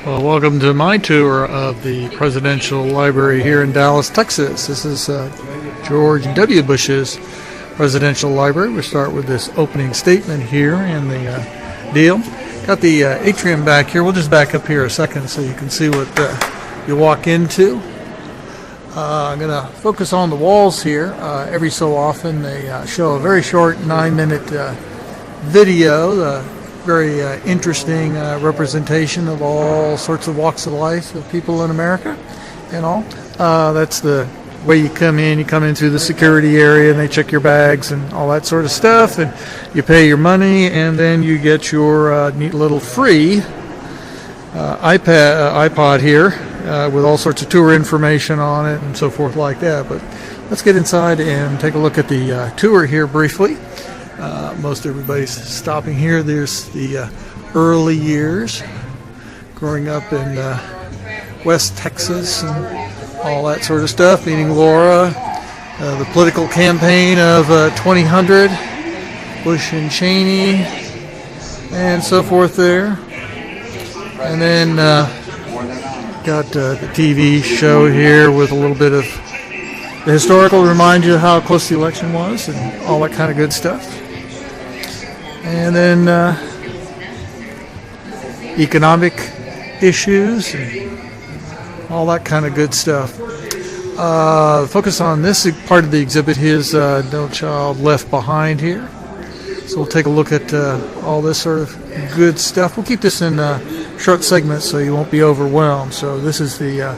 Well, welcome to my tour of the Presidential Library here in Dallas, Texas. This is George W. Bush's Presidential Library. We'll start with this opening statement here in the deal. Got the atrium back here. We'll just back up here a second so you can see what you walk into. I'm going to focus on the walls here. Every so often they show a very short 9-minute video. Very interesting representation of all sorts of walks of life of people in America and all. That's the way you come in. You come in through the security area and they check your bags and all that sort of stuff, and you pay your money, and then you get your neat little free iPod here with all sorts of tour information on it and so forth like that. But let's get inside and take a look at the tour here briefly. Most everybody's stopping here. There's the early years growing up in West Texas and all that sort of stuff, meeting Laura, the political campaign of 2000, Bush and Cheney, and so forth there. And then got the TV show here with a little bit of the historical, remind you how close the election was and all that kind of good stuff. And then economic issues and all that kind of good stuff. Focus on this part of the exhibit is No Child Left Behind here. So we'll take a look at all this sort of good stuff. We'll keep this in short segments so you won't be overwhelmed. So this is the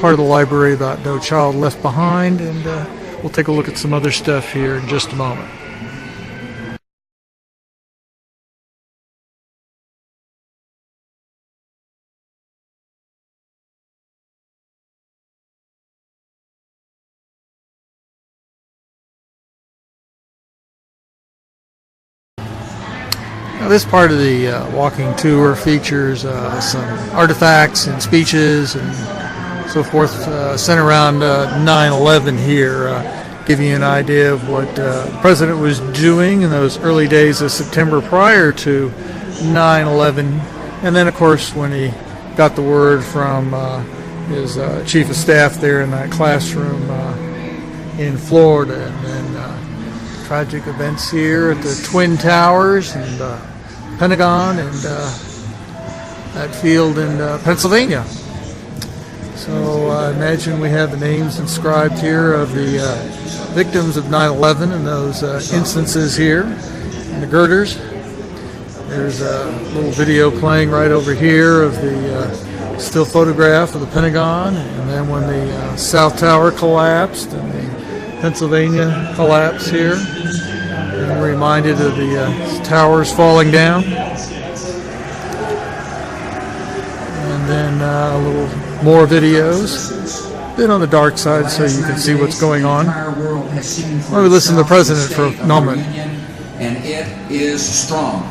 part of the library about No Child Left Behind, and we'll take a look at some other stuff here in just a moment. Now, this part of the walking tour features some artifacts and speeches and so forth centered around 9/11 here, giving you an idea of what the president was doing in those early days of September prior to 9/11. And then, of course, when he got the word from his chief of staff there in that classroom in Florida, and then tragic events here at the Twin Towers and Pentagon and that field in Pennsylvania. So I imagine we have the names inscribed here of the victims of 9/11 and those instances here and the girders. There's a little video playing right over here of the still photograph of the Pentagon, and then when the South Tower collapsed and the Pennsylvania collapse here. And we're reminded of the towers falling down. And then a little more videos. A bit on the dark side so you can see what's going on. Let me listen to the president for a moment. And it is strong.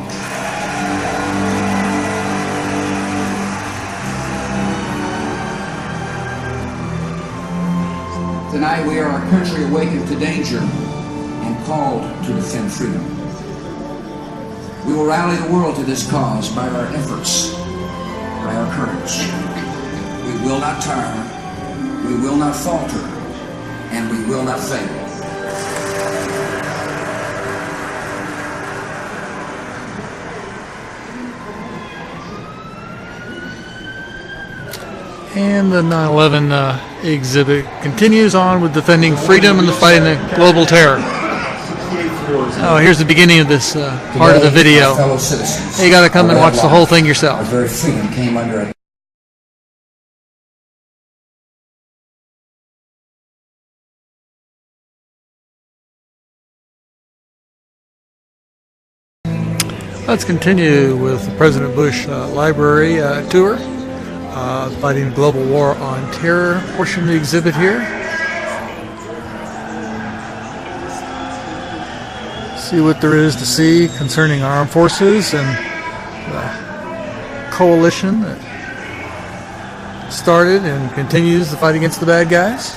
Tonight we are a country awakened to danger and called to defend freedom. We will rally the world to this cause by our efforts, by our courage. We will not tire, we will not falter, and we will not fail. And the 9/11 exhibit continues on with defending freedom and the fight against global terror. Oh, here's the beginning of this part of the video. Hey, you got to come and watch the whole thing yourself. Our very freedom came under attack. Let's continue with the President Bush Library tour. Fighting the global war on terror portion of the exhibit here. See what there is to see concerning our armed forces and the coalition that started and continues the fight against the bad guys.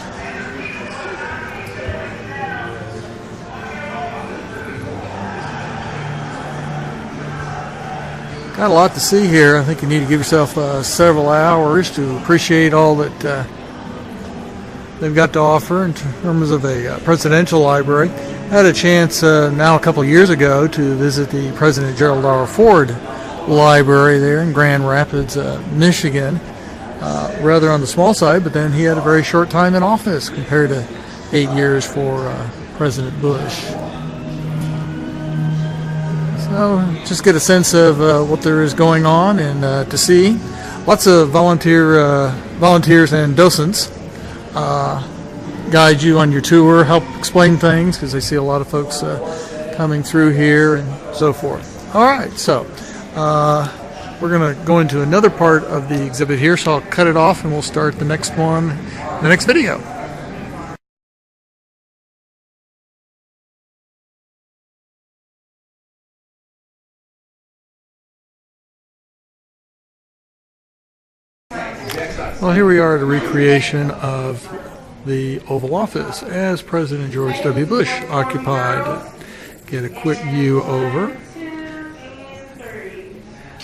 Got a lot to see here. I think you need to give yourself several hours to appreciate all that they've got to offer in terms of a presidential library. I had a chance now a couple of years ago to visit the President Gerald R. Ford Library there in Grand Rapids, Michigan. Rather on the small side, but then he had a very short time in office compared to 8 years for President Bush. So just get a sense of what there is going on and to see. Lots of volunteers and docents guide you on your tour, help explain things because I see a lot of folks coming through here and so forth. All right, so we're going to go into another part of the exhibit here, so I'll cut it off and we'll start the next one in the next video. Well, here we are at a recreation of the Oval Office as President George W. Bush occupied. Get a quick view over.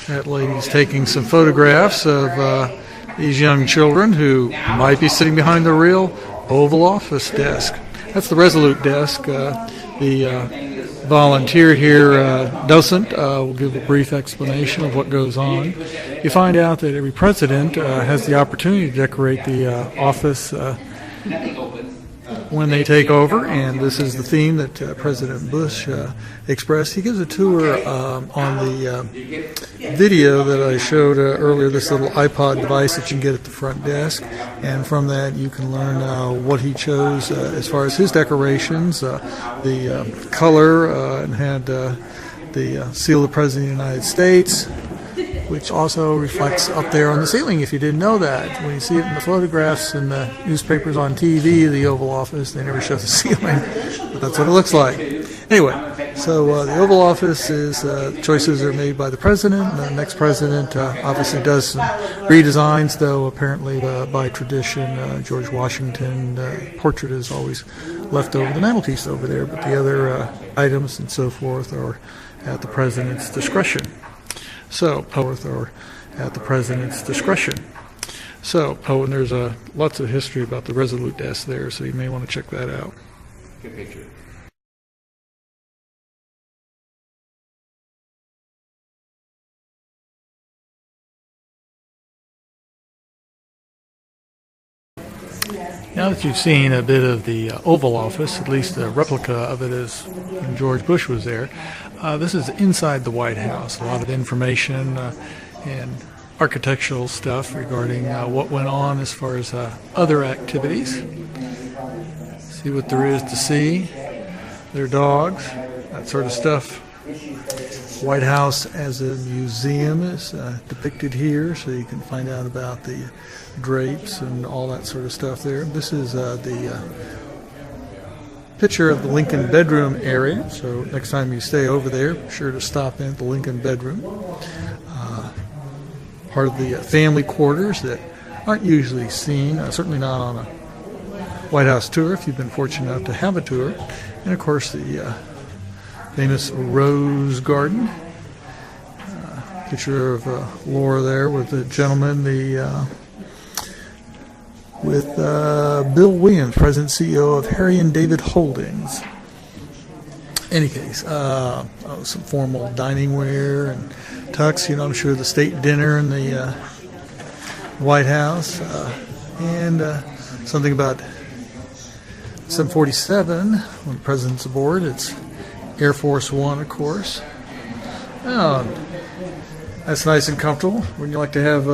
That lady's taking some photographs of these young children who might be sitting behind the real Oval Office desk. That's the Resolute desk. The volunteer here, docent, will give a brief explanation of what goes on. You find out that every president has the opportunity to decorate the office when they take over, and this is the theme that President Bush expressed. He gives a tour on the video that I showed earlier, this little iPod device that you can get at the front desk, and from that you can learn what he chose as far as his decorations, the color, and had the seal of the President of the United States, which also reflects up there on the ceiling, if you didn't know that. When you see it in the photographs in the newspapers on TV, the Oval Office, they never show the ceiling, but that's what it looks like. Anyway, so the Oval Office is, choices are made by the President, and the next President obviously does some redesigns, though apparently by tradition, George Washington portrait is always left over the mantelpiece over there, but the other items and so forth are at the President's discretion. So, or at the President's discretion. So, and there's lots of history about the Resolute desk there, so you may want to check that out. Good picture. Now that you've seen a bit of the Oval Office, at least a replica of it as when George Bush was there, this is inside the White House. A lot of information and architectural stuff regarding what went on as far as other activities. See what there is to see. Their dogs, that sort of stuff. White House as a museum is depicted here, so you can find out about the drapes and all that sort of stuff there. This is the picture of the Lincoln bedroom area, so next time you stay over there, be sure to stop in at the Lincoln bedroom. Part of the family quarters that aren't usually seen, certainly not on a White House tour if you've been fortunate enough to have a tour. And of course the famous Rose Garden. Picture of Laura there with the gentleman, with Bill Williams, President and CEO of Harry and David Holdings. Any case, some formal dining wear and tux. You know, I'm sure the state dinner in the White House, and something about 747 when the president's aboard. It's Air Force One, of course. That's nice and comfortable. Wouldn't you like to have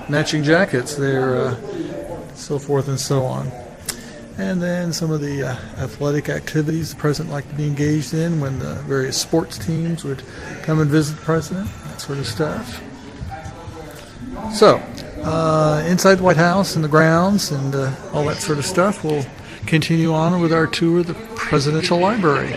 matching jackets there, so forth and so on. And then some of the athletic activities the president liked to be engaged in when the various sports teams would come and visit the president, that sort of stuff. So, inside the White House and the grounds and all that sort of stuff, we'll continue on with our tour of the Presidential Library.